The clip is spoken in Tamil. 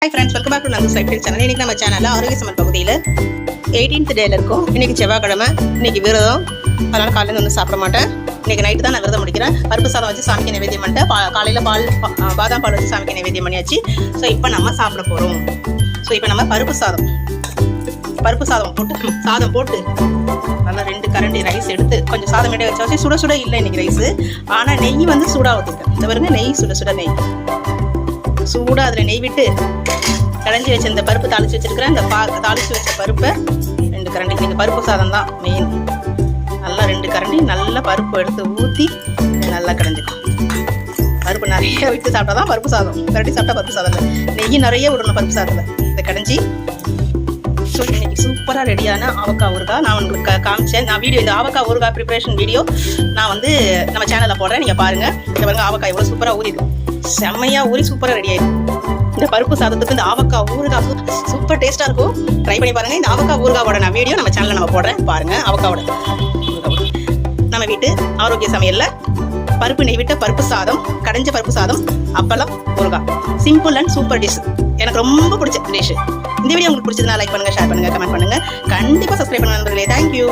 Hi friends, welcome back to Nandu's Lifestyle channel. இன்னைக்கு நம்ம சேனல்ல ஆரோக்கிய சமையல் பகுதியில 18th டேல இருக்கோம். இன்னைக்கு செவ்வாய்க்கிழமை, இன்னைக்கு விரதம். அதனால காலையில ஒன்றும் சாப்பிட மாட்டேன். இன்னைக்கு நைட்டு தான் நான் விரதம் முடிக்கிறேன். பருப்பு சாதம் வச்சு சாமிக்கு நைவேத்தியம் பண்ணிட்டு காலையில பாதாம் பால் வச்சு சாமிக்கு நைவேத்தியம் பண்ணியாச்சு. ஸோ இப்போ நம்ம சாப்பிட போறோம். ஸோ இப்போ நம்ம பருப்பு சாதம் போட்டு நல்லா 2 கரண்டி ரைஸ் எடுத்து கொஞ்சம் சாதம் இடையே வச்சாச்சு. சுட சுட இல்லை இன்னைக்கு ரைஸ், ஆனால் நெய் வந்து சூடாக ஊற்றிட்டேன். இந்த பாருங்க, நெய் சுட நெய் சூடாக அதில் நெய் விட்டு கடைஞ்சி வச்சு இந்த பருப்பு தாளித்து வச்சுருக்கிறேன். இந்த தாளித்து வச்ச பருப்பை 2 கரண்டி, நீங்கள் பருப்பு சாதம் தான் மெயின். நல்லா 2 கரண்டி நல்லா பருப்பு எடுத்து ஊற்றி நல்லா கடைஞ்சிடும். பருப்பு நிறைய விட்டு சாப்பிட்டா தான் பருப்பு சாதம். கரண்டி சாப்பிட்டா பருப்பு சாதம் இல்லை, நெய் நிறைய விடணும் பருப்பு சாதத்தில். இதை கடைஞ்சி ஸோ இன்னைக்கு சூப்பராக ரெடியான ஆவக்காய் ஊறுகாய் நான் உங்களுக்கு காமிச்சேன். நான் வீடியோ இந்த ஆவக்காய் ஊறுகாய் ப்ரிப்பரேஷன் வீடியோ நான் வந்து நம்ம சேனலில் போடுறேன். நீங்கள் பாருங்கள். இதை பாருங்கள், ஆவக்காய் எவ்வளோ சூப்பராக ஊறிடும், செம்மையாக ஊறி சூப்பராக ரெடி ஆகிடும். இந்த பருப்பு சாதத்துக்கு இந்த ஆவக்காய் ஊறுகாய் சூப்பர் டேஸ்ட்டாக இருக்கும். ட்ரை பண்ணி பாருங்கள். இந்த ஆவக்காய் ஊறுகாவோட நான் வீடியோ நம்ம சேனலில் நம்ம போடுறேன். பாருங்கள், ஆவக்காவோட நம்ம வீட்டு ஆரோக்கிய சமையலில் பருப்பு நெய் விட்ட பருப்பு சாதம், கடைஞ்ச பருப்பு சாதம், அப்பளம், ஊறுகாய். Simple and super dish. எனக்கு ரொம்ப பிடிச்ச டிஷ். இந்த வீடியோ உங்களுக்கு பிடிச்சதுன்னா லைக் பண்ணுங்கள், ஷேர் பண்ணுங்கள், கமெண்ட் பண்ணுங்கள். கண்டிப்பாக சப்ஸ்கிரைப் பண்ணுங்க நண்பர்களே. தேங்க்யூ.